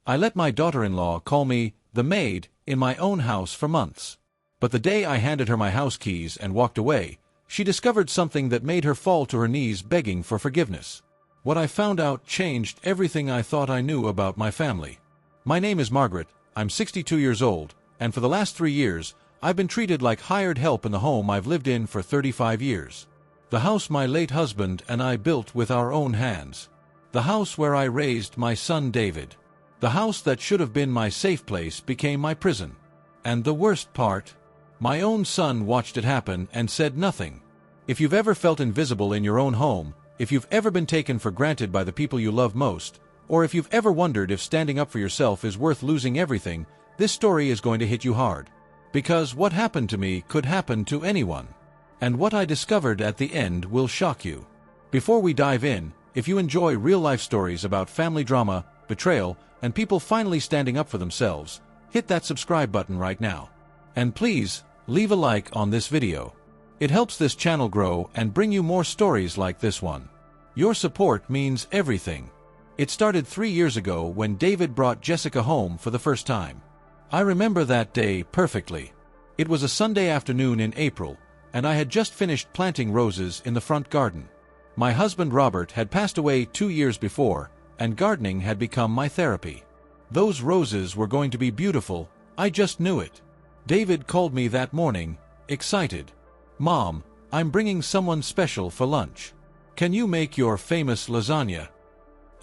I let my daughter-in-law call me the maid in my own house for months. But the day I handed her my house keys and walked away, she discovered something that made her fall to her knees begging for forgiveness. What I found out changed everything I thought I knew about my family. My name is Margaret, I'm 62 years old, and for the last 3 years, I've been treated like hired help in the home I've lived in for 35 years. The house my late husband and I built with our own hands. The house where I raised my son David. The house that should have been my safe place became my prison. And the worst part? My own son watched it happen and said nothing. If you've ever felt invisible in your own home, if you've ever been taken for granted by the people you love most, or if you've ever wondered if standing up for yourself is worth losing everything, this story is going to hit you hard. Because what happened to me could happen to anyone. And what I discovered at the end will shock you. Before we dive in, if you enjoy real-life stories about family drama, betrayal, and people finally standing up for themselves, hit that subscribe button right now. And please, leave a like on this video. It helps this channel grow and bring you more stories like this one. Your support means everything. It started 3 years ago when David brought Jessica home for the first time. I remember that day perfectly. It was a Sunday afternoon in April, and I had just finished planting roses in the front garden. My husband Robert had passed away 2 years before, and gardening had become my therapy. Those roses were going to be beautiful, I just knew it. David called me that morning, excited. "Mom, I'm bringing someone special for lunch. Can you make your famous lasagna?"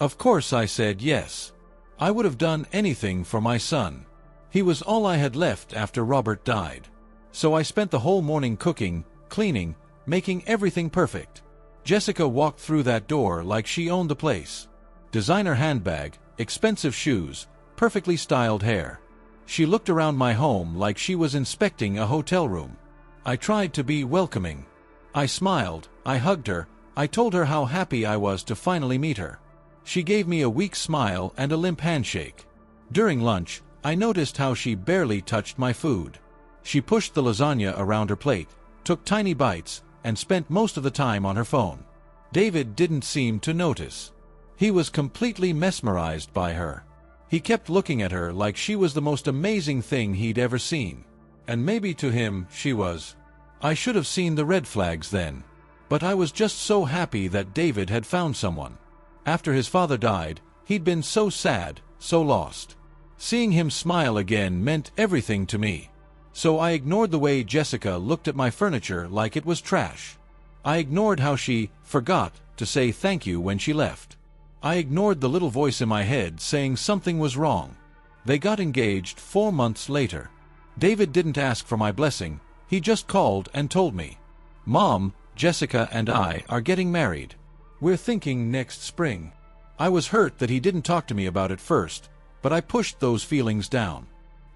Of course I said yes. I would have done anything for my son. He was all I had left after Robert died. So I spent the whole morning cooking, cleaning, making everything perfect. Jessica walked through that door like she owned the place. Designer handbag, expensive shoes, perfectly styled hair. She looked around my home like she was inspecting a hotel room. I tried to be welcoming. I smiled, I hugged her, I told her how happy I was to finally meet her. She gave me a weak smile and a limp handshake. During lunch, I noticed how she barely touched my food. She pushed the lasagna around her plate, took tiny bites, and spent most of the time on her phone. David didn't seem to notice. He was completely mesmerized by her. He kept looking at her like she was the most amazing thing he'd ever seen. And maybe to him, she was. I should have seen the red flags then. But I was just so happy that David had found someone. After his father died, he'd been so sad, so lost. Seeing him smile again meant everything to me. So I ignored the way Jessica looked at my furniture like it was trash. I ignored how she forgot to say thank you when she left. I ignored the little voice in my head saying something was wrong. They got engaged 4 months later. David didn't ask for my blessing, he just called and told me, "Mom, Jessica and I are getting married. We're thinking next spring." I was hurt that he didn't talk to me about it first, but I pushed those feelings down.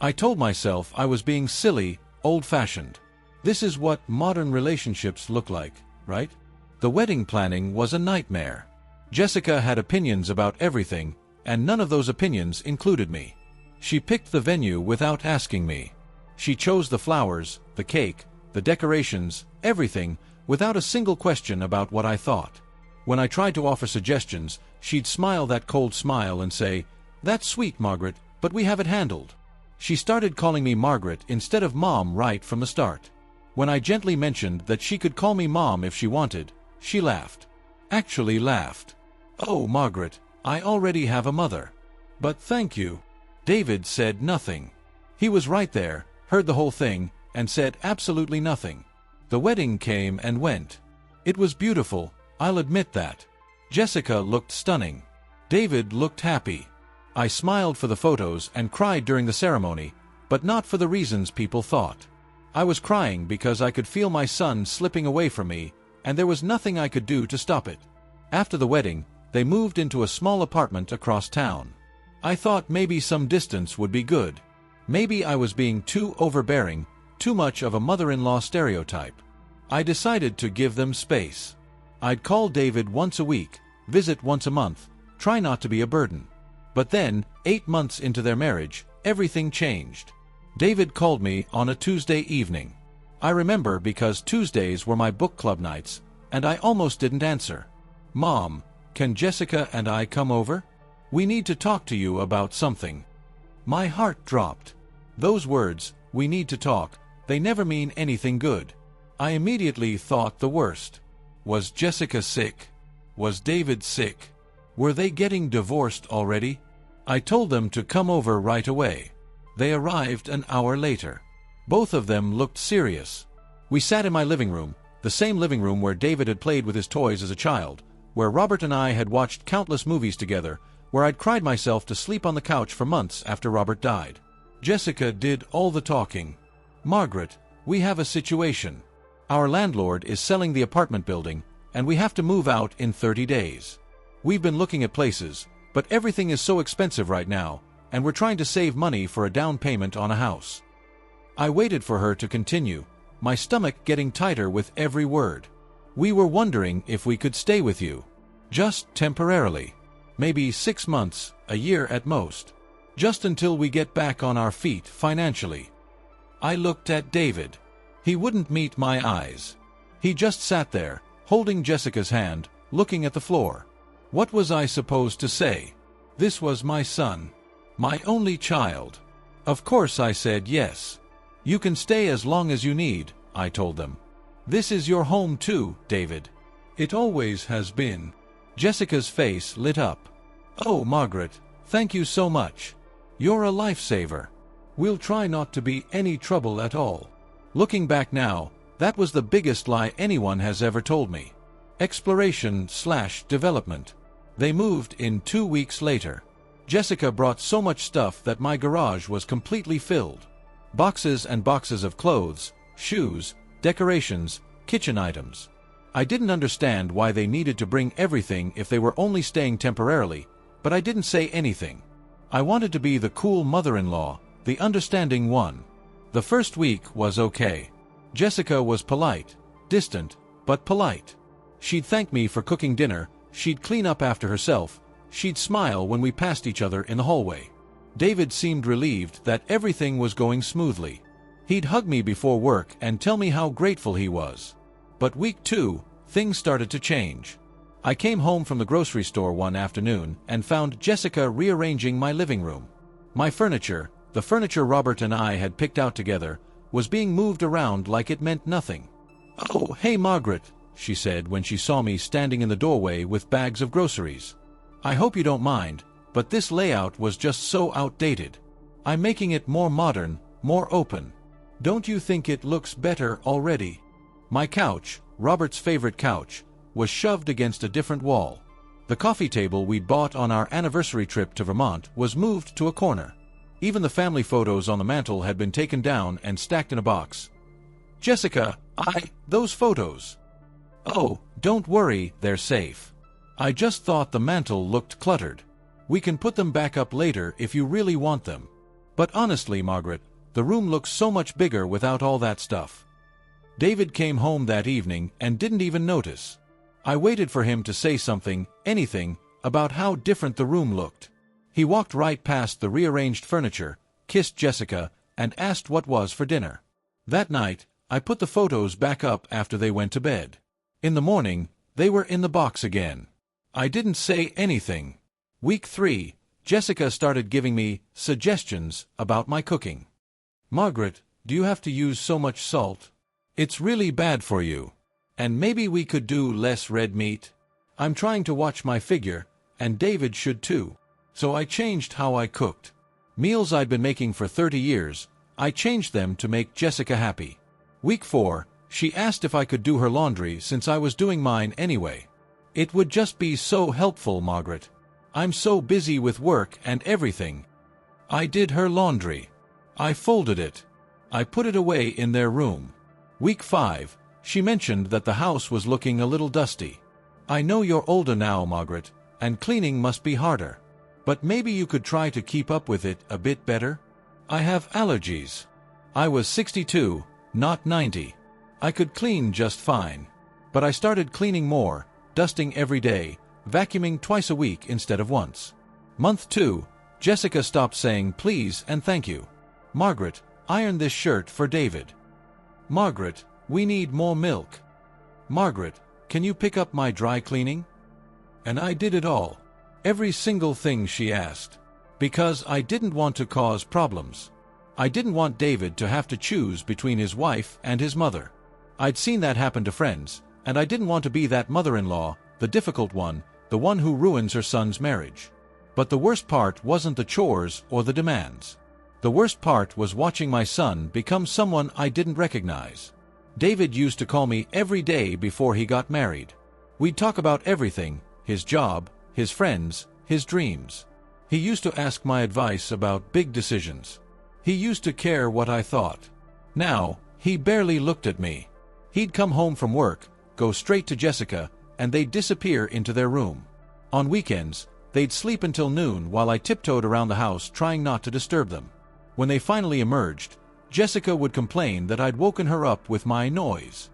I told myself I was being silly, old-fashioned. This is what modern relationships look like, right? The wedding planning was a nightmare. Jessica had opinions about everything, and none of those opinions included me. She picked the venue without asking me. She chose the flowers, the cake, the decorations, everything, without a single question about what I thought. When I tried to offer suggestions, she'd smile that cold smile and say, "That's sweet, Margaret, but we have it handled." She started calling me Margaret instead of Mom right from the start. When I gently mentioned that she could call me Mom if she wanted, she laughed. Actually laughed. "Oh, Margaret, I already have a mother." "But thank you." David said nothing. He was right there, heard the whole thing, and said absolutely nothing. The wedding came and went. It was beautiful, I'll admit that. Jessica looked stunning. David looked happy. I smiled for the photos and cried during the ceremony, but not for the reasons people thought. I was crying because I could feel my son slipping away from me, and there was nothing I could do to stop it. After the wedding, they moved into a small apartment across town. I thought maybe some distance would be good. Maybe I was being too overbearing, too much of a mother-in-law stereotype. I decided to give them space. I'd call David once a week, visit once a month, try not to be a burden. But then, 8 months into their marriage, everything changed. David called me on a Tuesday evening. I remember because Tuesdays were my book club nights, and I almost didn't answer. "Mom, can Jessica and I come over?" We need to talk to you about something." My heart dropped. Those words, "we need to talk," they never mean anything good. I immediately thought the worst. Was Jessica sick? Was David sick? Were they getting divorced already? I told them to come over right away. They arrived an hour later. Both of them looked serious. We sat in my living room, the same living room where David had played with his toys as a child, where Robert and I had watched countless movies together, where I'd cried myself to sleep on the couch for months after Robert died. Jessica did all the talking. "Margaret, we have a situation. Our landlord is selling the apartment building, and we have to move out in 30 days. We've been looking at places, but everything is so expensive right now, and we're trying to save money for a down payment on a house." I waited for her to continue, my stomach getting tighter with every word. "We were wondering if we could stay with you. Just temporarily. Maybe 6 months, a year at most. Just until we get back on our feet financially." I looked at David. He wouldn't meet my eyes. He just sat there, holding Jessica's hand, looking at the floor. What was I supposed to say? This was my son. My only child. Of course I said yes. "You can stay as long as you need," I told them. "This is your home too, David. It always has been." Jessica's face lit up. "Oh, Margaret, thank you so much. You're a lifesaver. We'll try not to be any trouble at all." Looking back now, that was the biggest lie anyone has ever told me. Exploration/development. They moved in 2 weeks later. Jessica brought so much stuff that my garage was completely filled. Boxes and boxes of clothes, shoes, decorations, kitchen items. I didn't understand why they needed to bring everything if they were only staying temporarily, but I didn't say anything. I wanted to be the cool mother-in-law, the understanding one. The first week was okay. Jessica was polite, distant, but polite. She'd thank me for cooking dinner, she'd clean up after herself, she'd smile when we passed each other in the hallway. David seemed relieved that everything was going smoothly. He'd hug me before work and tell me how grateful he was. But week 2, things started to change. I came home from the grocery store one afternoon and found Jessica rearranging my living room. My furniture, the furniture Robert and I had picked out together, was being moved around like it meant nothing. "Oh, hey Margaret," she said when she saw me standing in the doorway with bags of groceries. "I hope you don't mind, but this layout was just so outdated. I'm making it more modern, more open. Don't you think it looks better already?" My couch, Robert's favorite couch, was shoved against a different wall. The coffee table we'd bought on our anniversary trip to Vermont was moved to a corner. Even the family photos on the mantel had been taken down and stacked in a box. "Jessica, those photos." "Oh, don't worry, they're safe. I just thought the mantel looked cluttered. We can put them back up later if you really want them. But honestly, Margaret, the room looks so much bigger without all that stuff." David came home that evening and didn't even notice. I waited for him to say something, anything, about how different the room looked. He walked right past the rearranged furniture, kissed Jessica, and asked what was for dinner. That night, I put the photos back up after they went to bed. In the morning, they were in the box again. I didn't say anything. Week 3, Jessica started giving me suggestions about my cooking. "Margaret, do you have to use so much salt? It's really bad for you. And maybe we could do less red meat. I'm trying to watch my figure, and David should too." So I changed how I cooked. Meals I'd been making for 30 years, I changed them to make Jessica happy. Week 4, she asked if I could do her laundry since I was doing mine anyway. "It would just be so helpful, Margaret. I'm so busy with work and everything." I did her laundry. I folded it. I put it away in their room. Week 5, she mentioned that the house was looking a little dusty. "I know you're older now, Margaret, and cleaning must be harder. But maybe you could try to keep up with it a bit better? I have allergies." I was 62, not 90. I could clean just fine. But I started cleaning more, dusting every day, vacuuming twice a week instead of once. Month 2, Jessica stopped saying please and thank you. "Margaret, iron this shirt for David." "Margaret, we need more milk." "Margaret, can you pick up my dry cleaning?" And I did it all. Every single thing she asked. Because I didn't want to cause problems. I didn't want David to have to choose between his wife and his mother. I'd seen that happen to friends, and I didn't want to be that mother-in-law, the difficult one, the one who ruins her son's marriage. But the worst part wasn't the chores or the demands. The worst part was watching my son become someone I didn't recognize. David used to call me every day before he got married. We'd talk about everything, his job, his friends, his dreams. He used to ask my advice about big decisions. He used to care what I thought. Now, he barely looked at me. He'd come home from work, go straight to Jessica, and they'd disappear into their room. On weekends, they'd sleep until noon while I tiptoed around the house trying not to disturb them. When they finally emerged, Jessica would complain that I'd woken her up with my noise.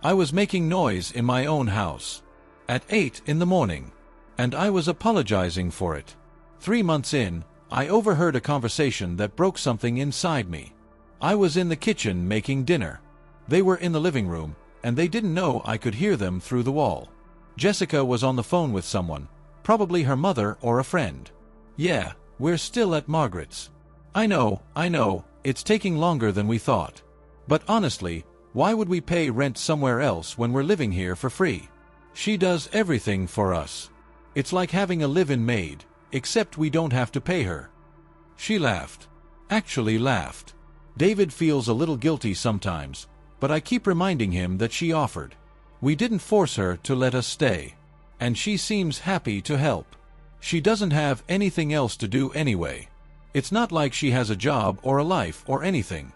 I was making noise in my own house. At 8 in the morning. And I was apologizing for it. 3 months in, I overheard a conversation that broke something inside me. I was in the kitchen making dinner. They were in the living room, and they didn't know I could hear them through the wall. Jessica was on the phone with someone, probably her mother or a friend. Yeah, we're still at Margaret's. I know, it's taking longer than we thought. But honestly, why would we pay rent somewhere else when we're living here for free? She does everything for us. It's like having a live-in maid, except we don't have to pay her. She laughed. Actually laughed. David feels a little guilty sometimes, but I keep reminding him that she offered. We didn't force her to let us stay. And she seems happy to help. She doesn't have anything else to do anyway. It's not like she has a job or a life or anything.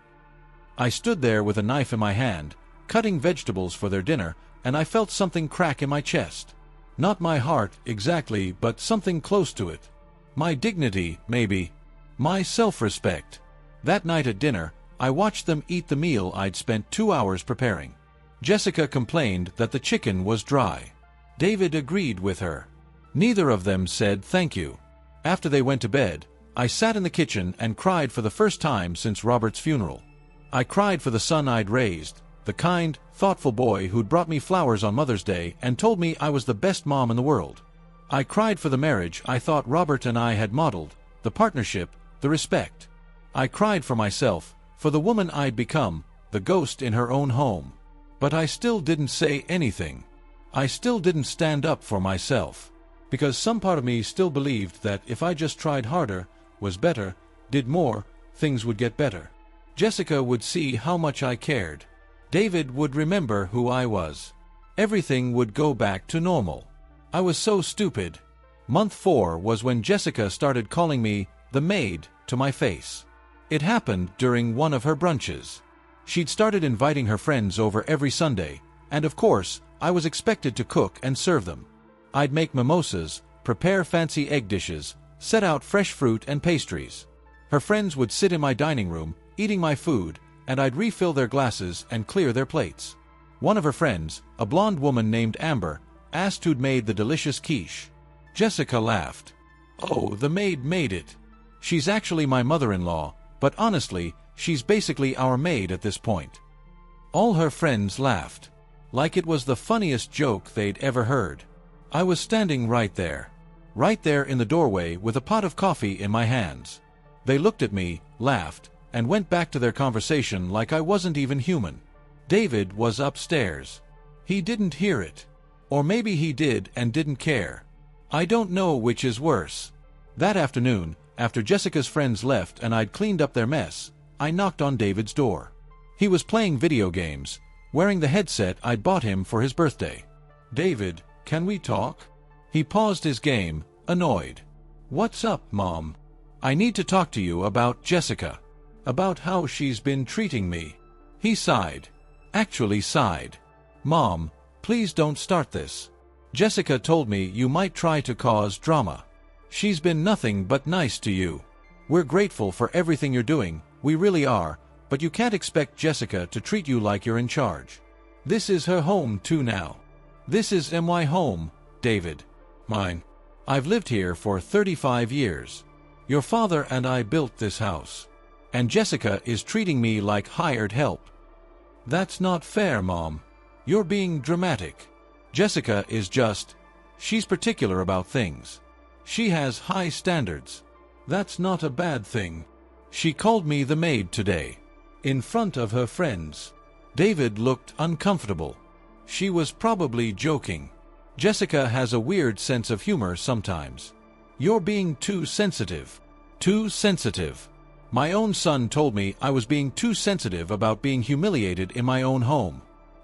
I stood there with a knife in my hand, cutting vegetables for their dinner, and I felt something crack in my chest. Not my heart, exactly, but something close to it. My dignity, maybe. My self-respect. That night at dinner, I watched them eat the meal I'd spent 2 hours preparing. Jessica complained that the chicken was dry. David agreed with her. Neither of them said thank you. After they went to bed, I sat in the kitchen and cried for the first time since Robert's funeral. I cried for the son I'd raised, the kind, thoughtful boy who'd brought me flowers on Mother's Day and told me I was the best mom in the world. I cried for the marriage I thought Robert and I had modeled, the partnership, the respect. I cried for myself, for the woman I'd become, the ghost in her own home. But I still didn't say anything. I still didn't stand up for myself. Because some part of me still believed that if I just tried harder, was better, did more, things would get better. Jessica would see how much I cared. David would remember who I was. Everything would go back to normal. I was so stupid. Month 4 was when Jessica started calling me the maid to my face. It happened during one of her brunches. She'd started inviting her friends over every Sunday, and of course, I was expected to cook and serve them. I'd make mimosas, prepare fancy egg dishes, set out fresh fruit and pastries. Her friends would sit in my dining room, eating my food, and I'd refill their glasses and clear their plates. One of her friends, a blonde woman named Amber, asked who'd made the delicious quiche. Jessica laughed. Oh, the maid made it. She's actually my mother-in-law, but honestly, she's basically our maid at this point. All her friends laughed. Like it was the funniest joke they'd ever heard. I was standing right there in the doorway with a pot of coffee in my hands. They looked at me, laughed, and went back to their conversation like I wasn't even human. David was upstairs. He didn't hear it. Or maybe he did and didn't care. I don't know which is worse. That afternoon, after Jessica's friends left and I'd cleaned up their mess, I knocked on David's door. He was playing video games, wearing the headset I'd bought him for his birthday. David, can we talk? He paused his game, annoyed. What's up, Mom? I need to talk to you about Jessica. About how she's been treating me. He sighed. Actually sighed. Mom, please don't start this. Jessica told me you might try to cause drama. She's been nothing but nice to you. We're grateful for everything you're doing, we really are, but you can't expect Jessica to treat you like you're in charge. This is her home too now. This is my home, David. Mine. I've lived here for 35 years. Your father and I built this house. And Jessica is treating me like hired help. That's not fair, Mom. You're being dramatic. Jessica is just... she's particular about things. She has high standards. That's not a bad thing. She called me the maid today, in front of her friends. David looked uncomfortable. She was probably joking. Jessica has a weird sense of humor sometimes. You're being too sensitive. Too sensitive. My own son told me I was being too sensitive about being humiliated in my own home.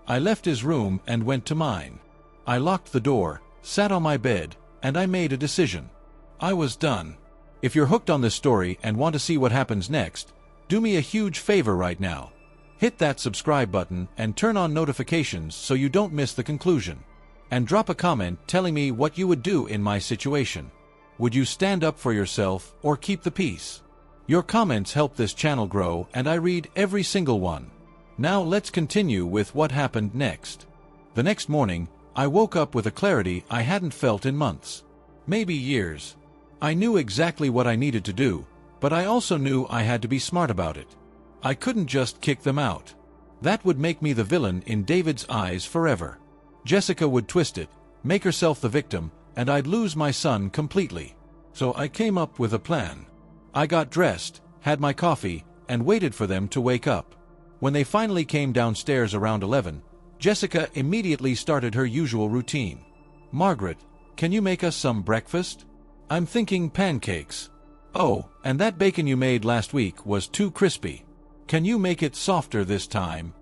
I left his room and went to mine. I locked the door, sat on my bed, and I made a decision. I was done. If you're hooked on this story and want to see what happens next, do me a huge favor right now. Hit that subscribe button and turn on notifications so you don't miss the conclusion. And drop a comment telling me what you would do in my situation. Would you stand up for yourself or keep the peace? Your comments help this channel grow and I read every single one. Now let's continue with what happened next. The next morning, I woke up with a clarity I hadn't felt in months. Maybe years. I knew exactly what I needed to do, but I also knew I had to be smart about it. I couldn't just kick them out. That would make me the villain in David's eyes forever. Jessica would twist it, make herself the victim, and I'd lose my son completely. So I came up with a plan. I got dressed, had my coffee, and waited for them to wake up. When they finally came downstairs around 11, Jessica immediately started her usual routine. "Margaret, can you make us some breakfast? I'm thinking pancakes. Oh, and that bacon you made last week was too crispy. Can you make it softer this time?"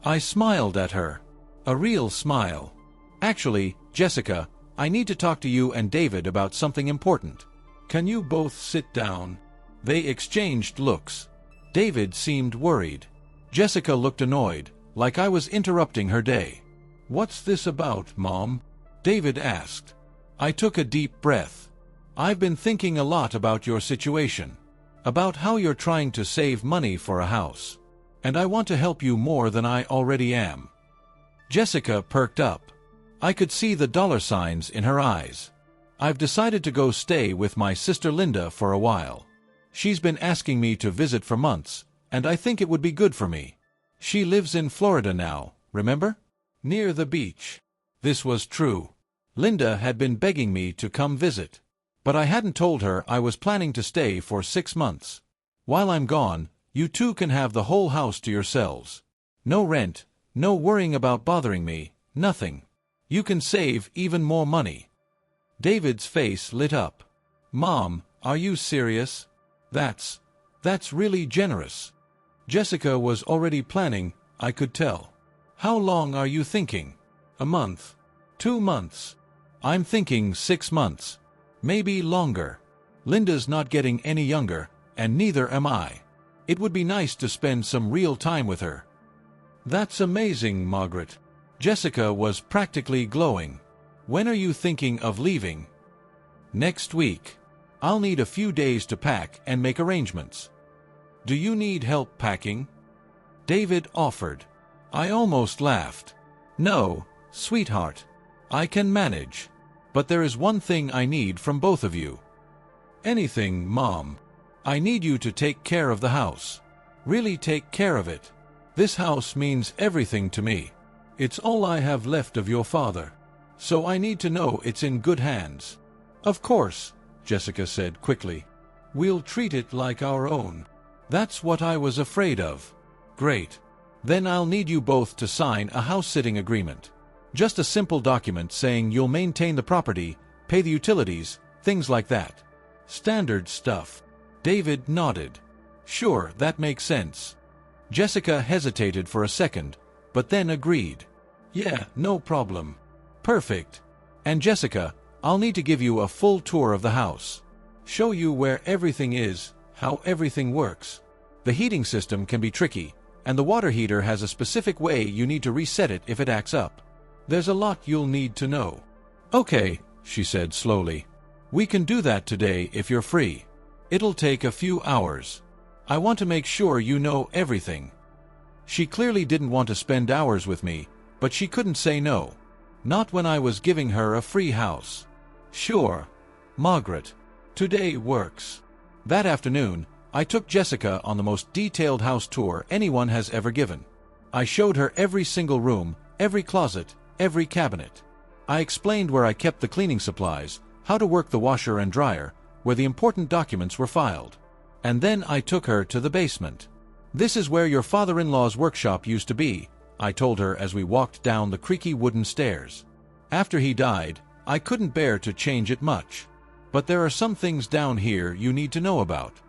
I smiled at her. A real smile. "Actually, Jessica, I need to talk to you and David about something important. Can you both sit down?" They exchanged looks. David seemed worried. Jessica looked annoyed, like I was interrupting her day. "What's this about, Mom?" David asked. I took a deep breath. "I've been thinking a lot about your situation. About how you're trying to save money for a house. And I want to help you more than I already am." Jessica perked up. I could see the dollar signs in her eyes. "I've decided to go stay with my sister Linda for a while. She's been asking me to visit for months, and I think it would be good for me. She lives in Florida now, remember? Near the beach." This was true. Linda had been begging me to come visit. But I hadn't told her I was planning to stay for 6 months. "While I'm gone, you two can have the whole house to yourselves. No rent, no worrying about bothering me, nothing. You can save even more money." David's face lit up. "Mom, are you serious? That's really generous." Jessica was already planning, I could tell. "How long are you thinking? A month? 2 months? I'm thinking 6 months. Maybe longer. Linda's not getting any younger, and neither am I. It would be nice to spend some real time with her." "That's amazing, Margaret." Jessica was practically glowing. "When are you thinking of leaving?" "Next week. I'll need a few days to pack and make arrangements." "Do you need help packing?" David offered. I almost laughed. "No, sweetheart. I can manage. But there is one thing I need from both of you." "Anything, Mom. I need you to take care of the house. Really take care of it. This house means everything to me. It's all I have left of your father. So I need to know it's in good hands." "Of course," Jessica said quickly. "We'll treat it like our own." "That's what I was afraid of." "Great. Then I'll need you both to sign a house-sitting agreement. Just a simple document saying you'll maintain the property, pay the utilities, things like that. Standard stuff." David nodded. "Sure, that makes sense." Jessica hesitated for a second, but then agreed. "Yeah, no problem." "Perfect. And Jessica, I'll need to give you a full tour of the house. Show you where everything is, how everything works. The heating system can be tricky, and the water heater has a specific way you need to reset it if it acts up. There's a lot you'll need to know." "Okay," she said slowly. "We can do that today if you're free. It'll take a few hours. I want to make sure you know everything." She clearly didn't want to spend hours with me, but she couldn't say no. Not when I was giving her a free house. "Sure, Margaret. Today works." That afternoon, I took Jessica on the most detailed house tour anyone has ever given. I showed her every single room, every closet, every cabinet. I explained where I kept the cleaning supplies, how to work the washer and dryer, where the important documents were filed. And then I took her to the basement. "This is where your father-in-law's workshop used to be," I told her as we walked down the creaky wooden stairs. "After he died, I couldn't bear to change it much. But there are some things down here you need to know about."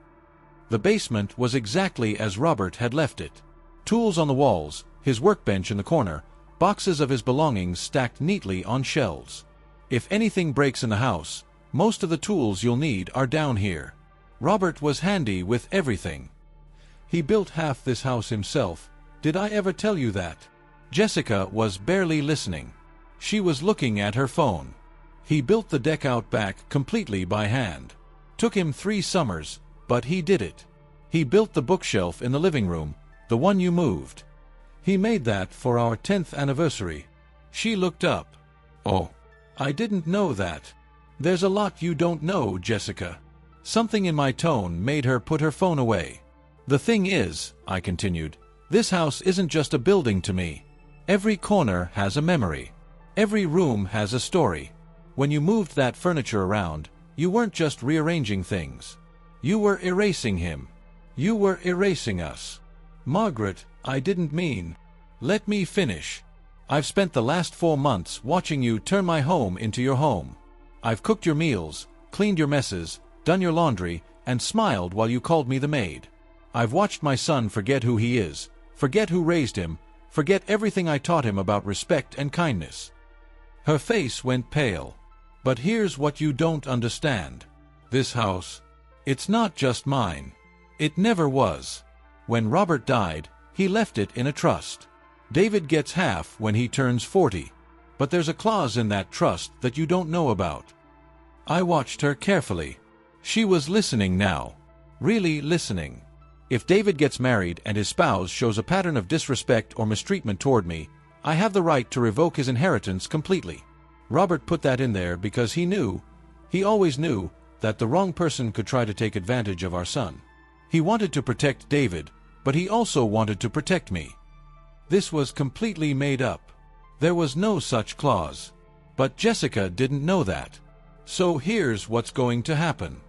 The basement was exactly as Robert had left it. Tools on the walls, his workbench in the corner, boxes of his belongings stacked neatly on shelves. If anything breaks in the house, most of the tools you'll need are down here. Robert was handy with everything. He built half this house himself. Did I ever tell you that? Jessica was barely listening. She was looking at her phone. He built the deck out back completely by hand. Took him 3 summers, but he did it. He built the bookshelf in the living room, the one you moved. He made that for our 10th anniversary. She looked up. "Oh, I didn't know that." "There's a lot you don't know, Jessica." Something in my tone made her put her phone away. "The thing is," I continued, "this house isn't just a building to me. Every corner has a memory. Every room has a story. When you moved that furniture around, you weren't just rearranging things. You were erasing him. You were erasing us." "Margaret, I didn't mean." "Let me finish. I've spent the last 4 months watching you turn my home into your home. I've cooked your meals, cleaned your messes, done your laundry, and smiled while you called me the maid. I've watched my son forget who he is, forget who raised him, forget everything I taught him about respect and kindness." Her face went pale. "But here's what you don't understand. This house, it's not just mine. It never was. When Robert died, he left it in a trust. David gets half when he turns 40. But there's a clause in that trust that you don't know about." I watched her carefully. She was listening now. Really listening. "If David gets married and his spouse shows a pattern of disrespect or mistreatment toward me, I have the right to revoke his inheritance completely." Robert put that in there because he always knew, that the wrong person could try to take advantage of our son. He wanted to protect David, but he also wanted to protect me. This was completely made up. There was no such clause. But Jessica didn't know that. "So here's what's going to happen.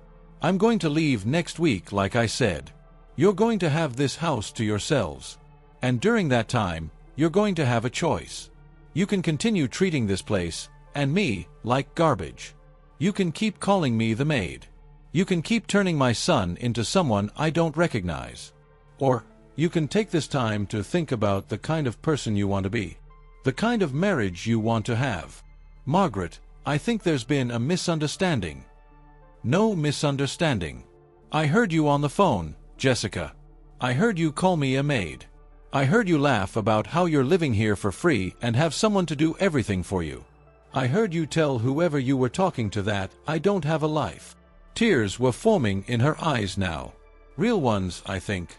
I'm going to leave next week, like I said. You're going to have this house to yourselves. And during that time, you're going to have a choice. You can continue treating this place, and me, like garbage. You can keep calling me the maid. You can keep turning my son into someone I don't recognize. Or, you can take this time to think about the kind of person you want to be. The kind of marriage you want to have. Margaret, I think there's been a misunderstanding." "No misunderstanding. I heard you on the phone, Jessica. I heard you call me a maid. I heard you laugh about how you're living here for free and have someone to do everything for you. I heard you tell whoever you were talking to that I don't have a life." Tears were forming in her eyes now. Real ones, I think.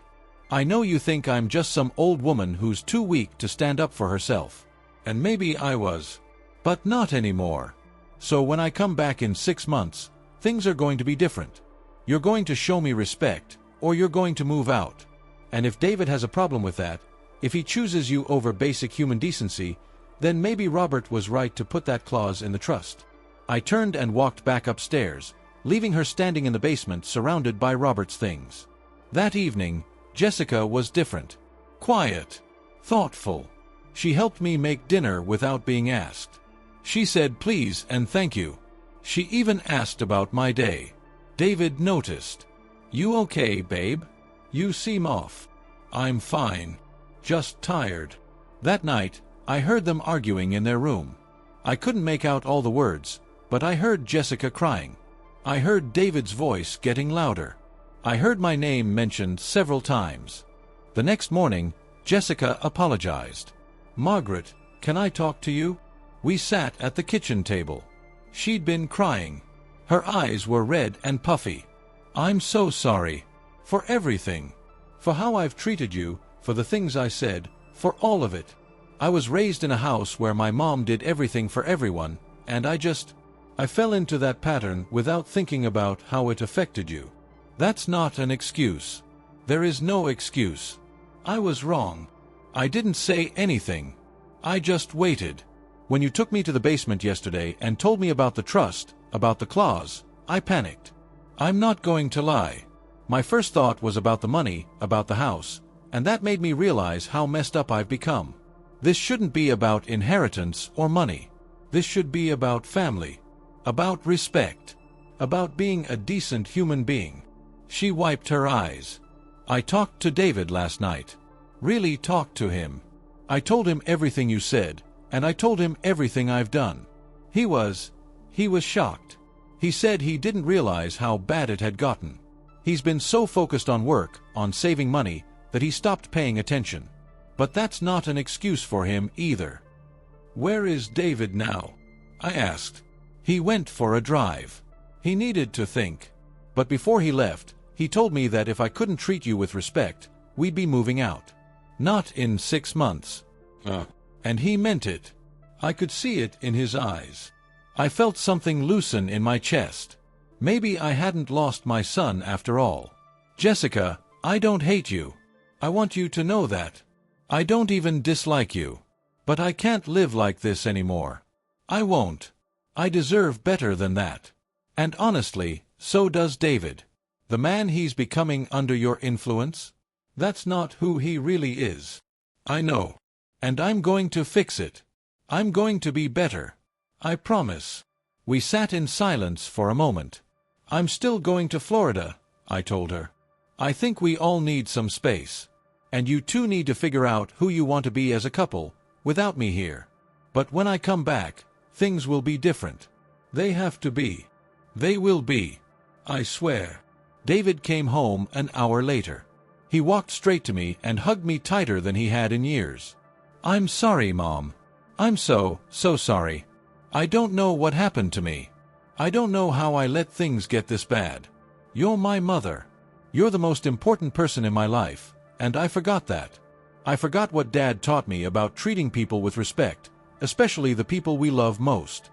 "I know you think I'm just some old woman who's too weak to stand up for herself. And maybe I was. But not anymore. So when I come back in 6 months, things are going to be different. You're going to show me respect, or you're going to move out. And if David has a problem with that, if he chooses you over basic human decency, then maybe Robert was right to put that clause in the trust." I turned and walked back upstairs, leaving her standing in the basement surrounded by Robert's things. That evening, Jessica was different. Quiet. Thoughtful. She helped me make dinner without being asked. She said please and thank you. She even asked about my day. David noticed. "You okay, babe? You seem off." "I'm fine. Just tired." That night, I heard them arguing in their room. I couldn't make out all the words, but I heard Jessica crying. I heard David's voice getting louder. I heard my name mentioned several times. The next morning, Jessica apologized. "Margaret, can I talk to you?" We sat at the kitchen table. She'd been crying. Her eyes were red and puffy. "I'm so sorry. For everything. For how I've treated you, for the things I said, for all of it. I was raised in a house where my mom did everything for everyone, and I fell into that pattern without thinking about how it affected you. That's not an excuse. There is no excuse. I was wrong. I didn't say anything. I just waited. When you took me to the basement yesterday and told me about the trust, About the clause, I panicked. I'm not going to lie. My first thought was about the money, about the house, and that made me realize how messed up I've become. This shouldn't be about inheritance or money. This should be about family, about respect, about being a decent human being. She wiped her eyes. I talked to David last night. Really talked to him. I told him everything you said, and I told him everything I've done. He was shocked. He said he didn't realize how bad it had gotten. He's been so focused on work, on saving money, that he stopped paying attention. But that's not an excuse for him either. Where is David now? I asked. He went for a drive. He needed to think. But before he left, he told me that if I couldn't treat you with respect, we'd be moving out. Not in 6 months. And he meant it. I could see it in his eyes. I felt something loosen in my chest. Maybe I hadn't lost my son after all. Jessica, I don't hate you. I want you to know that. I don't even dislike you. But I can't live like this anymore. I won't. I deserve better than that. And honestly, so does David. The man he's becoming under your influence? That's not who he really is. I know. And I'm going to fix it. I'm going to be better. I promise. We sat in silence for a moment. I'm still going to Florida, I told her. I think we all need some space. And you two need to figure out who you want to be as a couple, without me here. But when I come back, things will be different. They have to be. They will be. I swear. David came home an hour later. He walked straight to me and hugged me tighter than he had in years. I'm sorry, Mom. I'm so sorry. I don't know what happened to me. I don't know how I let things get this bad. You're my mother. You're the most important person in my life, and I forgot that. I forgot what Dad taught me about treating people with respect, especially the people we love most.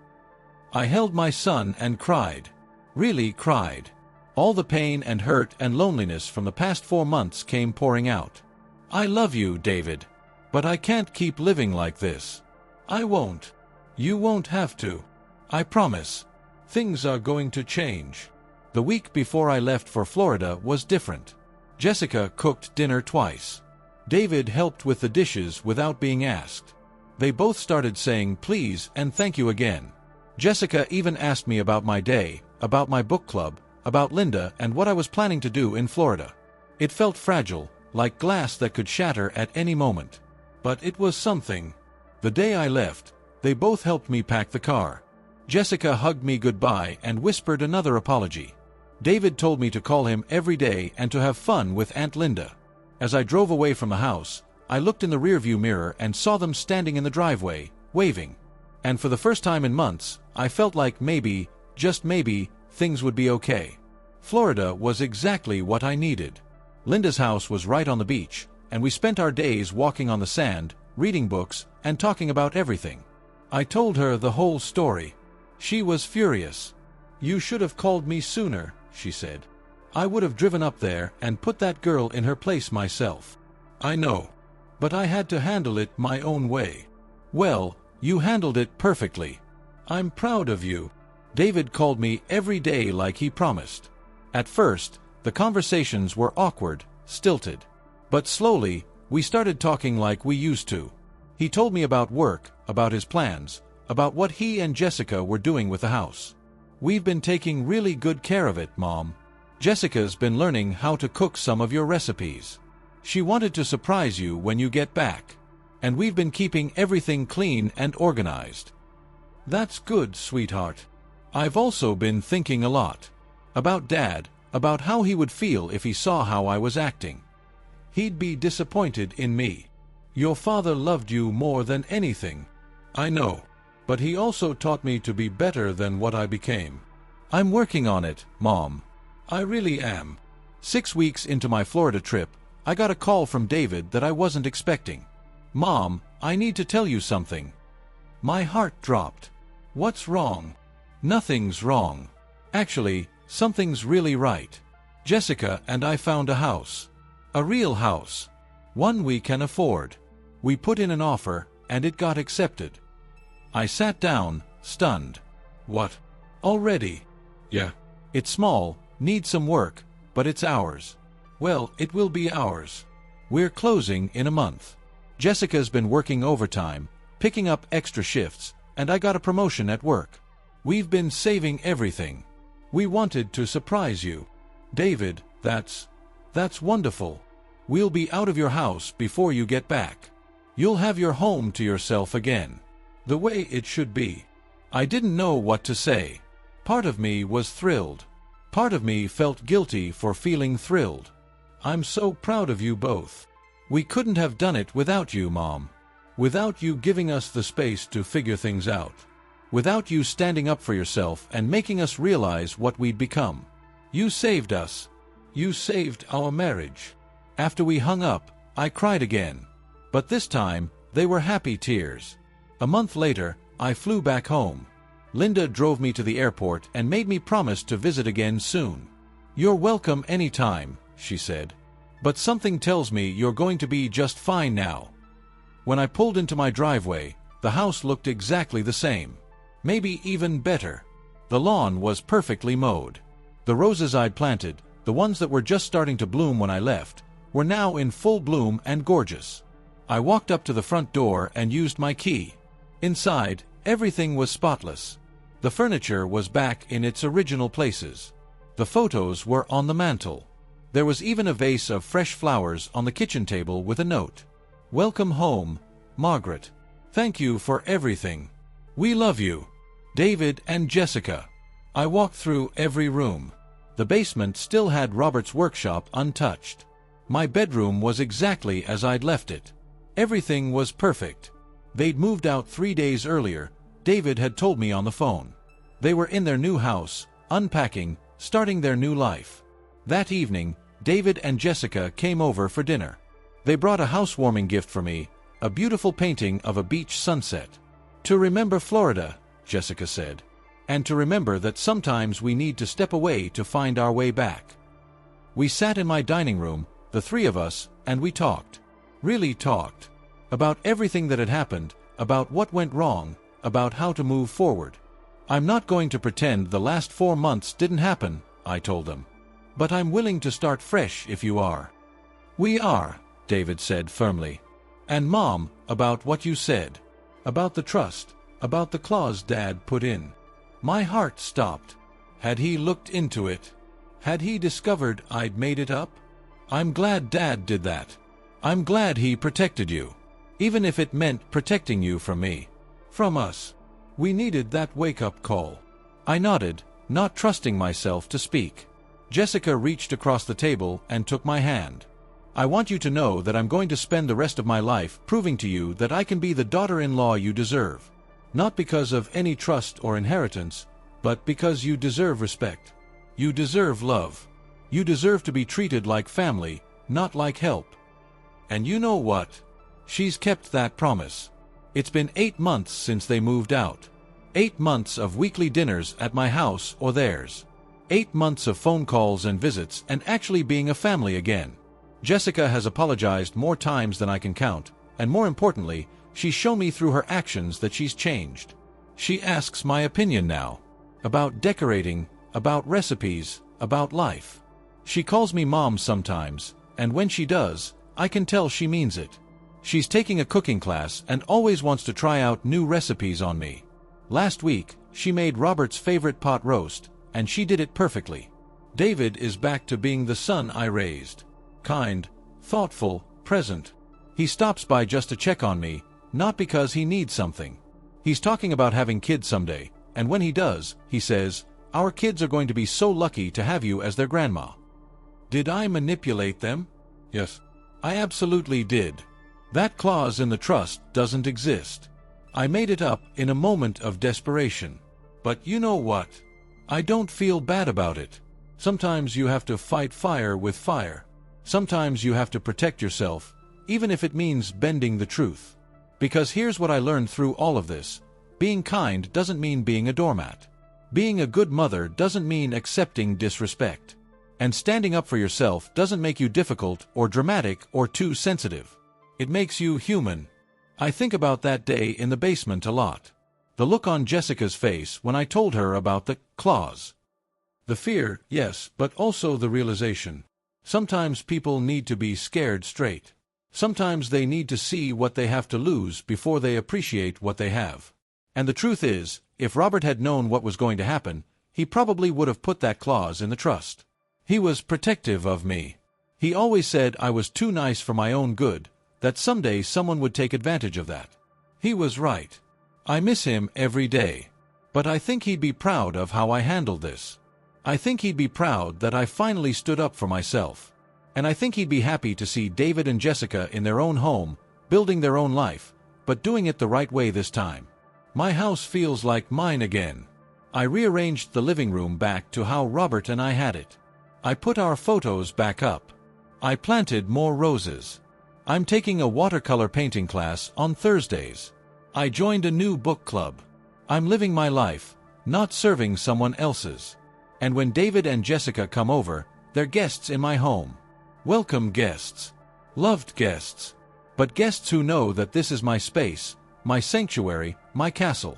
I held my son and cried. Really cried. All the pain and hurt and loneliness from the past 4 months came pouring out. I love you, David. But I can't keep living like this. I won't. You won't have to. I promise. Things are going to change. The week before I left for Florida was different. Jessica cooked dinner twice. David helped with the dishes without being asked. They both started saying please and thank you again. Jessica even asked me about my day, about my book club, about Linda and what I was planning to do in Florida. It felt fragile, like glass that could shatter at any moment. But it was something. The day I left, they both helped me pack the car. Jessica hugged me goodbye and whispered another apology. David told me to call him every day and to have fun with Aunt Linda. As I drove away from the house, I looked in the rearview mirror and saw them standing in the driveway, waving. And for the first time in months, I felt like maybe, just maybe, things would be okay. Florida was exactly what I needed. Linda's house was right on the beach, and we spent our days walking on the sand, reading books, and talking about everything. I told her the whole story. She was furious. You should have called me sooner, she said. I would have driven up there and put that girl in her place myself. I know. But I had to handle it my own way. Well, you handled it perfectly. I'm proud of you. David called me every day like he promised. At first, the conversations were awkward, stilted. But slowly, we started talking like we used to. He told me about work, about his plans, about what he and Jessica were doing with the house. We've been taking really good care of it, Mom. Jessica's been learning how to cook some of your recipes. She wanted to surprise you when you get back. And we've been keeping everything clean and organized. That's good, sweetheart. I've also been thinking a lot. About Dad, about how he would feel if he saw how I was acting. He'd be disappointed in me. Your father loved you more than anything. I know. But he also taught me to be better than what I became. I'm working on it, Mom. I really am. 6 weeks into my Florida trip, I got a call from David that I wasn't expecting. Mom, I need to tell you something. My heart dropped. What's wrong? Nothing's wrong. Actually, something's really right. Jessica and I found a house. A real house. One we can afford. We put in an offer, and it got accepted. I sat down, stunned. What? Already? Yeah. It's small, needs some work, but it's ours. Well, it will be ours. We're closing in a month. Jessica's been working overtime, picking up extra shifts, and I got a promotion at work. We've been saving everything. We wanted to surprise you. David, that's wonderful. We'll be out of your house before you get back. You'll have your home to yourself again. The way it should be. I didn't know what to say. Part of me was thrilled. Part of me felt guilty for feeling thrilled. I'm so proud of you both. We couldn't have done it without you, Mom. Without you giving us the space to figure things out. Without you standing up for yourself and making us realize what we'd become. You saved us. You saved our marriage. After we hung up, I cried again. But this time, they were happy tears. A month later, I flew back home. Linda drove me to the airport and made me promise to visit again soon. You're welcome anytime, she said. But something tells me you're going to be just fine now. When I pulled into my driveway, the house looked exactly the same. Maybe even better. The lawn was perfectly mowed. The roses I'd planted, the ones that were just starting to bloom when I left, were now in full bloom and gorgeous. I walked up to the front door and used my key. Inside, everything was spotless. The furniture was back in its original places. The photos were on the mantel. There was even a vase of fresh flowers on the kitchen table with a note. Welcome home, Margaret. Thank you for everything. We love you. David and Jessica. I walked through every room. The basement still had Robert's workshop untouched. My bedroom was exactly as I'd left it. Everything was perfect. They'd moved out 3 days earlier, David had told me on the phone. They were in their new house, unpacking, starting their new life. That evening, David and Jessica came over for dinner. They brought a housewarming gift for me, a beautiful painting of a beach sunset. To remember Florida, Jessica said. And to remember that sometimes we need to step away to find our way back. We sat in my dining room, the three of us, and we talked. Really talked. About everything that had happened, about what went wrong, about how to move forward. I'm not going to pretend the last 4 months didn't happen, I told them. But I'm willing to start fresh if you are. We are, David said firmly. And Mom, about what you said. About the trust, about the clause Dad put in. My heart stopped. Had he looked into it? Had he discovered I'd made it up? I'm glad Dad did that. I'm glad he protected you. Even if it meant protecting you from me. From us. We needed that wake-up call. I nodded, not trusting myself to speak. Jessica reached across the table and took my hand. I want you to know that I'm going to spend the rest of my life proving to you that I can be the daughter-in-law you deserve. Not because of any trust or inheritance, but because you deserve respect. You deserve love. You deserve to be treated like family, not like help. And you know what? She's kept that promise. It's been 8 months since they moved out. 8 months of weekly dinners at my house or theirs. 8 months of phone calls and visits and actually being a family again. Jessica has apologized more times than I can count, and more importantly, she's shown me through her actions that she's changed. She asks my opinion now. About decorating, about recipes, about life. She calls me Mom sometimes, and when she does, I can tell she means it. She's taking a cooking class and always wants to try out new recipes on me. Last week, she made Robert's favorite pot roast, and she did it perfectly. David is back to being the son I raised. Kind, thoughtful, present. He stops by just to check on me, not because he needs something. He's talking about having kids someday, and when he does, he says, "Our kids are going to be so lucky to have you as their grandma." Did I manipulate them? Yes. I absolutely did. That clause in the trust doesn't exist. I made it up in a moment of desperation. But you know what? I don't feel bad about it. Sometimes you have to fight fire with fire. Sometimes you have to protect yourself, even if it means bending the truth. Because here's what I learned through all of this. Being kind doesn't mean being a doormat. Being a good mother doesn't mean accepting disrespect. And standing up for yourself doesn't make you difficult or dramatic or too sensitive. It makes you human. I think about that day in the basement a lot. The look on Jessica's face when I told her about the clause. The fear, yes, but also the realization. Sometimes people need to be scared straight. Sometimes they need to see what they have to lose before they appreciate what they have. And the truth is, if Robert had known what was going to happen, he probably would have put that clause in the trust. He was protective of me. He always said I was too nice for my own good, that someday someone would take advantage of that. He was right. I miss him every day. But I think he'd be proud of how I handled this. I think he'd be proud that I finally stood up for myself. And I think he'd be happy to see David and Jessica in their own home, building their own life, but doing it the right way this time. My house feels like mine again. I rearranged the living room back to how Robert and I had it. I put our photos back up. I planted more roses. I'm taking a watercolor painting class on Thursdays. I joined a new book club. I'm living my life, not serving someone else's. And when David and Jessica come over, they're guests in my home. Welcome guests. Loved guests. But guests who know that this is my space, my sanctuary, my castle.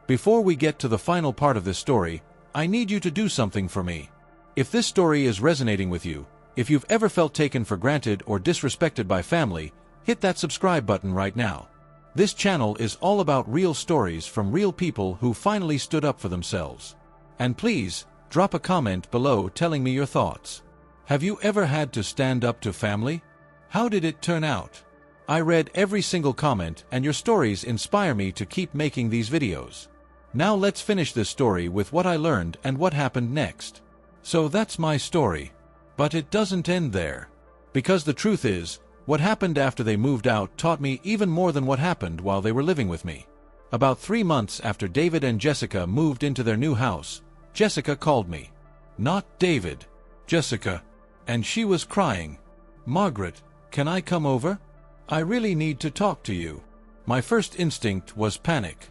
Before we get to the final part of this story, I need you to do something for me. If this story is resonating with you, if you've ever felt taken for granted or disrespected by family, hit that subscribe button right now. This channel is all about real stories from real people who finally stood up for themselves. And please, drop a comment below telling me your thoughts. Have you ever had to stand up to family? How did it turn out? I read every single comment, and your stories inspire me to keep making these videos. Now let's finish this story with what I learned and what happened next. So that's my story. But it doesn't end there. Because the truth is, what happened after they moved out taught me even more than what happened while they were living with me. About 3 months after David and Jessica moved into their new house, Jessica called me. Not David. Jessica. And she was crying. Margaret, can I come over? I really need to talk to you. My first instinct was panic.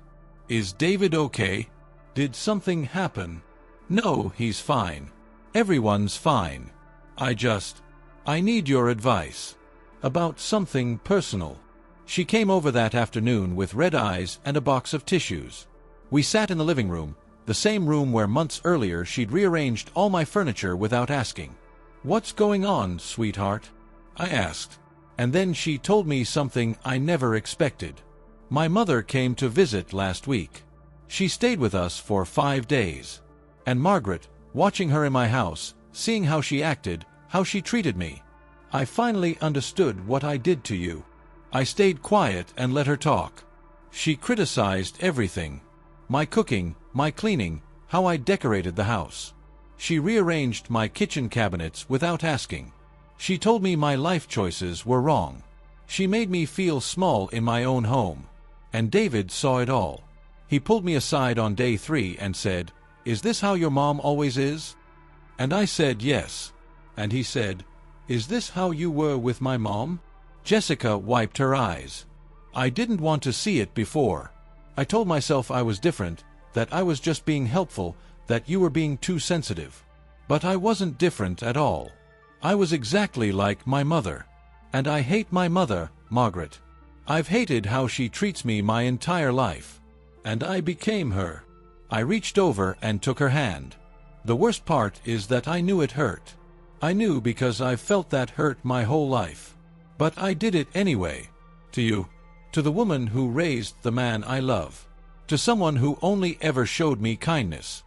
Is David okay? Did something happen? No, he's fine. Everyone's fine. I need your advice. About something personal. She came over that afternoon with red eyes and a box of tissues. We sat in the living room, the same room where months earlier she'd rearranged all my furniture without asking. What's going on, sweetheart? I asked. And then she told me something I never expected. My mother came to visit last week. She stayed with us for 5 days. And Margaret, watching her in my house, seeing how she acted, how she treated me, I finally understood what I did to you. I stayed quiet and let her talk. She criticized everything. My cooking, my cleaning, how I decorated the house. She rearranged my kitchen cabinets without asking. She told me my life choices were wrong. She made me feel small in my own home. And David saw it all. He pulled me aside on day 3 and said, "Is this how your mom always is?" And I said yes. And he said, "Is this how you were with my mom?" Jessica wiped her eyes. I didn't want to see it before. I told myself I was different, that I was just being helpful, that you were being too sensitive. But I wasn't different at all. I was exactly like my mother. And I hate my mother, Margaret. I've hated how she treats me my entire life. And I became her. I reached over and took her hand. The worst part is that I knew it hurt. I knew because I've felt that hurt my whole life. But I did it anyway. To you. To the woman who raised the man I love. To someone who only ever showed me kindness.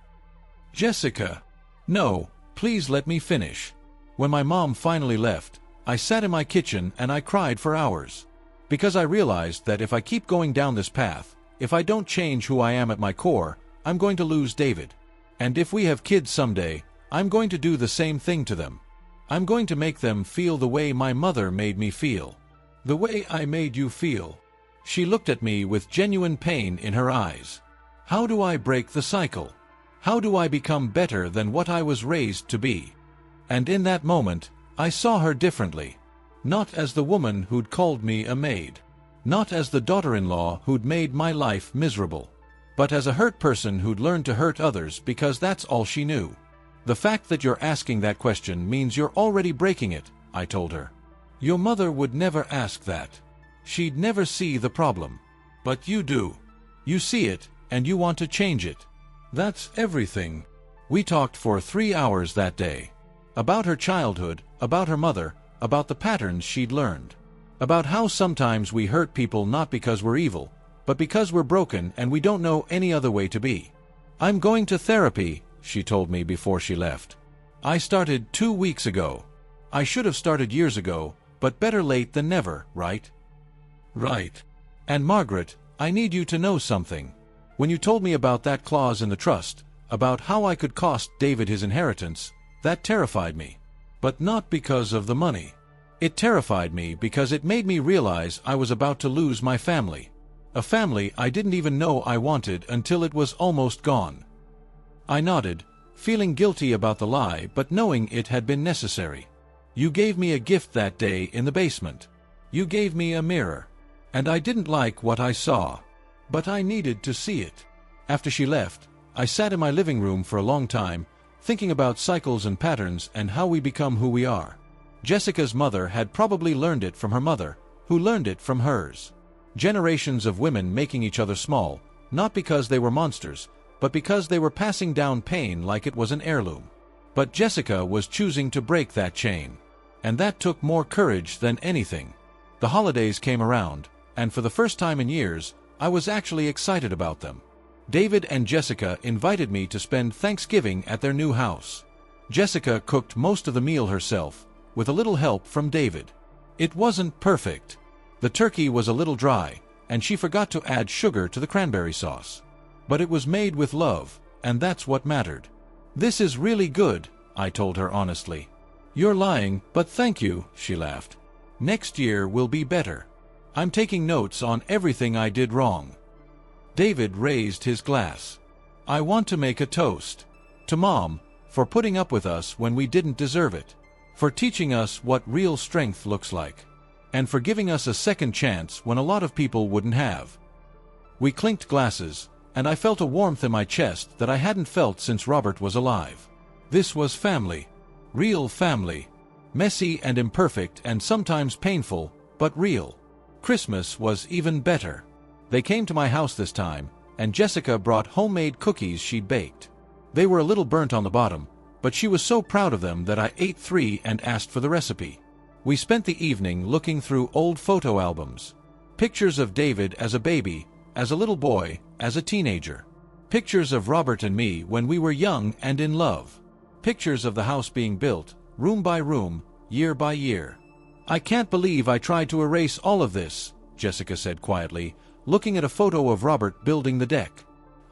Jessica. No, please let me finish. When my mom finally left, I sat in my kitchen and I cried for hours. Because I realized that if I keep going down this path, if I don't change who I am at my core, I'm going to lose David. And if we have kids someday, I'm going to do the same thing to them. I'm going to make them feel the way my mother made me feel. The way I made you feel. She looked at me with genuine pain in her eyes. How do I break the cycle? How do I become better than what I was raised to be? And in that moment, I saw her differently. Not as the woman who'd called me a maid. Not as the daughter-in-law who'd made my life miserable. But as a hurt person who'd learned to hurt others because that's all she knew. The fact that you're asking that question means you're already breaking it, I told her. Your mother would never ask that. She'd never see the problem. But you do. You see it, and you want to change it. That's everything. We talked for 3 hours that day. About her childhood, about her mother, about the patterns she'd learned. About how sometimes we hurt people not because we're evil, but because we're broken and we don't know any other way to be. I'm going to therapy, she told me before she left. I started 2 weeks ago. I should have started years ago, but better late than never, right? Right. And Margaret, I need you to know something. When you told me about that clause in the trust, about how I could cost David his inheritance, that terrified me. But not because of the money. It terrified me because it made me realize I was about to lose my family. A family I didn't even know I wanted until it was almost gone. I nodded, feeling guilty about the lie but knowing it had been necessary. You gave me a gift that day in the basement. You gave me a mirror. And I didn't like what I saw. But I needed to see it. After she left, I sat in my living room for a long time, thinking about cycles and patterns and how we become who we are. Jessica's mother had probably learned it from her mother, who learned it from hers. Generations of women making each other small, not because they were monsters, but because they were passing down pain like it was an heirloom. But Jessica was choosing to break that chain. And that took more courage than anything. The holidays came around, and for the first time in years, I was actually excited about them. David and Jessica invited me to spend Thanksgiving at their new house. Jessica cooked most of the meal herself, with a little help from David. It wasn't perfect. The turkey was a little dry, and she forgot to add sugar to the cranberry sauce. But it was made with love, and that's what mattered. This is really good, I told her honestly. You're lying, but thank you, she laughed. Next year will be better. I'm taking notes on everything I did wrong. David raised his glass. I want to make a toast. To Mom, for putting up with us when we didn't deserve it. For teaching us what real strength looks like. And for giving us a second chance when a lot of people wouldn't have. We clinked glasses, and I felt a warmth in my chest that I hadn't felt since Robert was alive. This was family. Real family. Messy and imperfect and sometimes painful, but real. Christmas was even better. They came to my house this time, and Jessica brought homemade cookies she'd baked. They were a little burnt on the bottom, but she was so proud of them that I ate 3 and asked for the recipe. We spent the evening looking through old photo albums. Pictures of David as a baby, as a little boy, as a teenager. Pictures of Robert and me when we were young and in love. Pictures of the house being built, room by room, year by year. I can't believe I tried to erase all of this, Jessica said quietly, looking at a photo of Robert building the deck.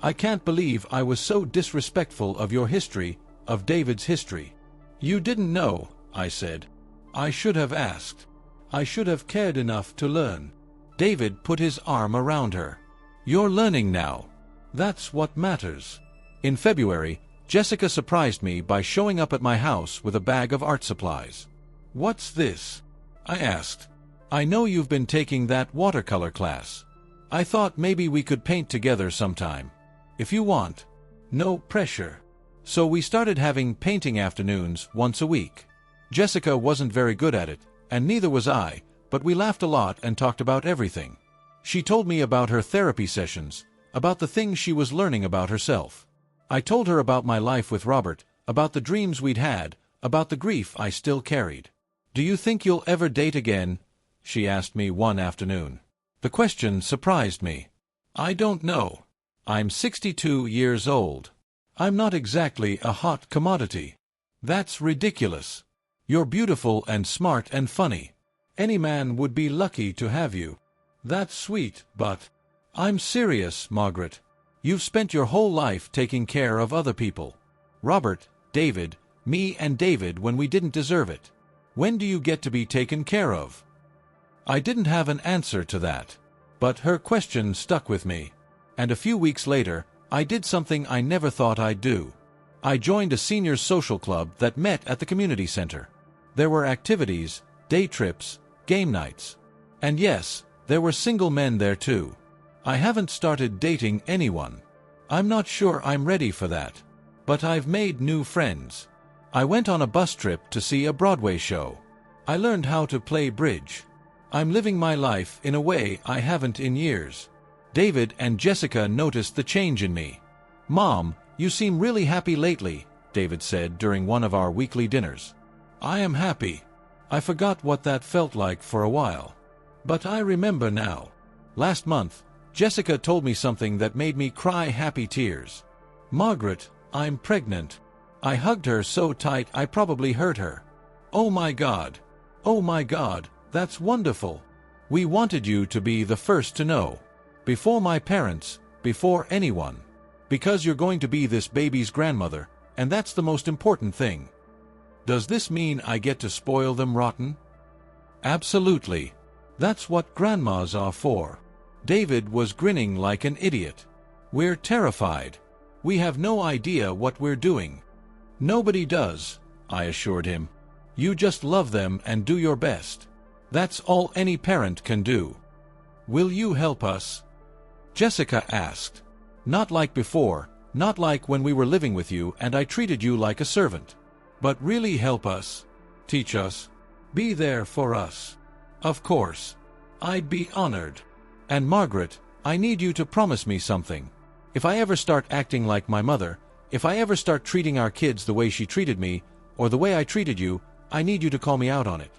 I can't believe I was so disrespectful of your history, of David's history. You didn't know, I said. I should have asked. I should have cared enough to learn. David put his arm around her. You're learning now. That's what matters. In February, Jessica surprised me by showing up at my house with a bag of art supplies. What's this? I asked. I know you've been taking that watercolor class. I thought maybe we could paint together sometime. If you want. No pressure. So we started having painting afternoons once a week. Jessica wasn't very good at it, and neither was I, but we laughed a lot and talked about everything. She told me about her therapy sessions, about the things she was learning about herself. I told her about my life with Robert, about the dreams we'd had, about the grief I still carried. Do you think you'll ever date again? She asked me one afternoon. The question surprised me. I don't know. I'm 62 years old. I'm not exactly a hot commodity. That's ridiculous. You're beautiful and smart and funny. Any man would be lucky to have you. That's sweet, but... I'm serious, Margaret. You've spent your whole life taking care of other people. Robert, David, me and David when we didn't deserve it. When do you get to be taken care of? I didn't have an answer to that. But her question stuck with me. And a few weeks later, I did something I never thought I'd do. I joined a seniors social club that met at the community center. There were activities, day trips, game nights. And yes, there were single men there too. I haven't started dating anyone. I'm not sure I'm ready for that. But I've made new friends. I went on a bus trip to see a Broadway show. I learned how to play bridge. I'm living my life in a way I haven't in years. David and Jessica noticed the change in me. "Mom, you seem really happy lately," David said during one of our weekly dinners. "I am happy. I forgot what that felt like for a while. But I remember now. Last month, Jessica told me something that made me cry happy tears. Margaret, I'm pregnant." I hugged her so tight I probably hurt her. "Oh my God. Oh my God, that's wonderful. We wanted you to be the first to know. Before my parents, before anyone. Because you're going to be this baby's grandmother, and that's the most important thing. Does this mean I get to spoil them rotten?" "Absolutely. That's what grandmas are for." David was grinning like an idiot. "We're terrified. We have no idea what we're doing." "Nobody does," I assured him. "You just love them and do your best. That's all any parent can do." "Will you help us?" Jessica asked. "Not like before, not like when we were living with you and I treated you like a servant. But really help us. Teach us. Be there for us." "Of course. I'd be honored. And Margaret, I need you to promise me something. If I ever start acting like my mother, if I ever start treating our kids the way she treated me, or the way I treated you, I need you to call me out on it.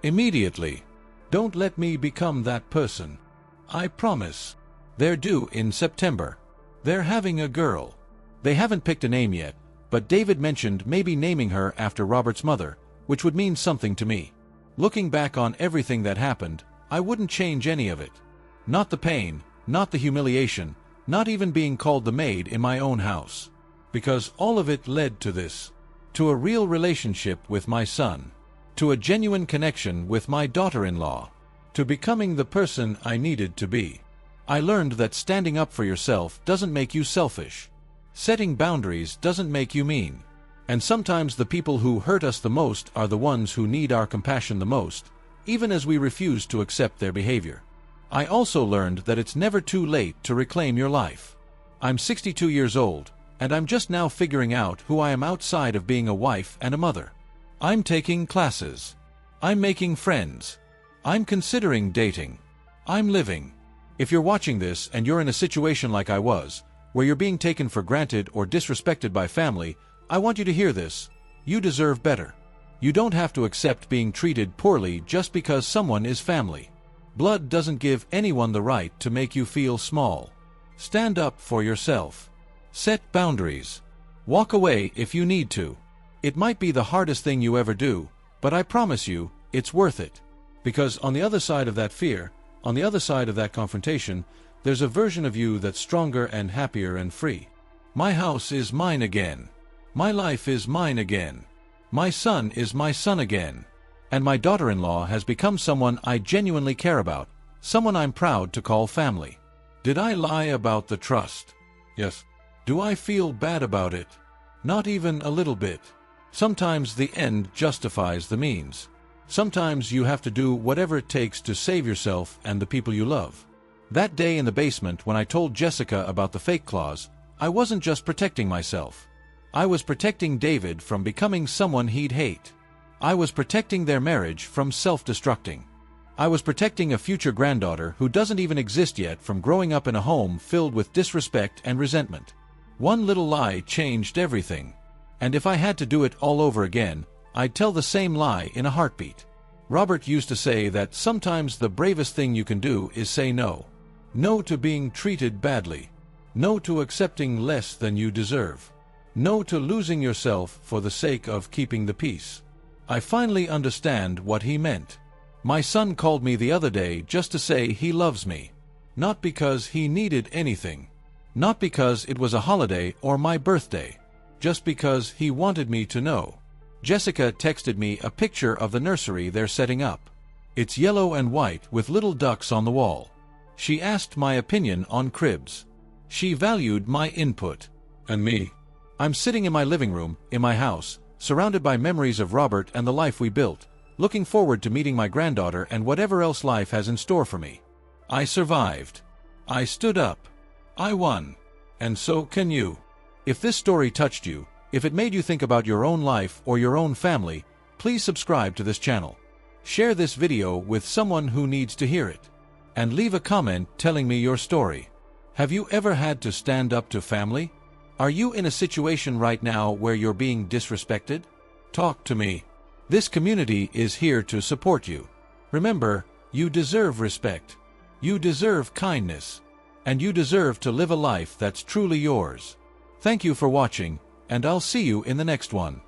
Immediately. Don't let me become that person. I promise." They're due in September. They're having a girl. They haven't picked a name yet, but David mentioned maybe naming her after Robert's mother, which would mean something to me. Looking back on everything that happened, I wouldn't change any of it. Not the pain, not the humiliation, not even being called the maid in my own house. Because all of it led to this. To a real relationship with my son. To a genuine connection with my daughter-in-law. To becoming the person I needed to be. I learned that standing up for yourself doesn't make you selfish. Setting boundaries doesn't make you mean. And sometimes the people who hurt us the most are the ones who need our compassion the most, even as we refuse to accept their behavior. I also learned that it's never too late to reclaim your life. I'm 62 years old, and I'm just now figuring out who I am outside of being a wife and a mother. I'm taking classes. I'm making friends. I'm considering dating. I'm living. If you're watching this and you're in a situation like I was, where you're being taken for granted or disrespected by family, I want you to hear this. You deserve better. You don't have to accept being treated poorly just because someone is family. Blood doesn't give anyone the right to make you feel small. Stand up for yourself. Set boundaries. Walk away if you need to. It might be the hardest thing you ever do, but I promise you, it's worth it. Because on the other side of that fear, on the other side of that confrontation, there's a version of you that's stronger and happier and free. My house is mine again. My life is mine again. My son is my son again. And my daughter-in-law has become someone I genuinely care about, someone I'm proud to call family. Did I lie about the trust? Yes. Do I feel bad about it? Not even a little bit. Sometimes the end justifies the means. Sometimes you have to do whatever it takes to save yourself and the people you love. That day in the basement when I told Jessica about the fake claws, I wasn't just protecting myself. I was protecting David from becoming someone he'd hate. I was protecting their marriage from self-destructing. I was protecting a future granddaughter who doesn't even exist yet from growing up in a home filled with disrespect and resentment. One little lie changed everything. And if I had to do it all over again, I'd tell the same lie in a heartbeat. Robert used to say that sometimes the bravest thing you can do is say no. No to being treated badly. No to accepting less than you deserve. No to losing yourself for the sake of keeping the peace. I finally understand what he meant. My son called me the other day just to say he loves me. Not because he needed anything. Not because it was a holiday or my birthday. Just because he wanted me to know. Jessica texted me a picture of the nursery they're setting up. It's yellow and white with little ducks on the wall. She asked my opinion on cribs. She valued my input. And me. I'm sitting in my living room, in my house, surrounded by memories of Robert and the life we built, looking forward to meeting my granddaughter and whatever else life has in store for me. I survived. I stood up. I won. And so can you. If this story touched you, if it made you think about your own life or your own family, please subscribe to this channel. Share this video with someone who needs to hear it. And leave a comment telling me your story. Have you ever had to stand up to family? Are you in a situation right now where you're being disrespected? Talk to me. This community is here to support you. Remember, you deserve respect. You deserve kindness. And you deserve to live a life that's truly yours. Thank you for watching, and I'll see you in the next one.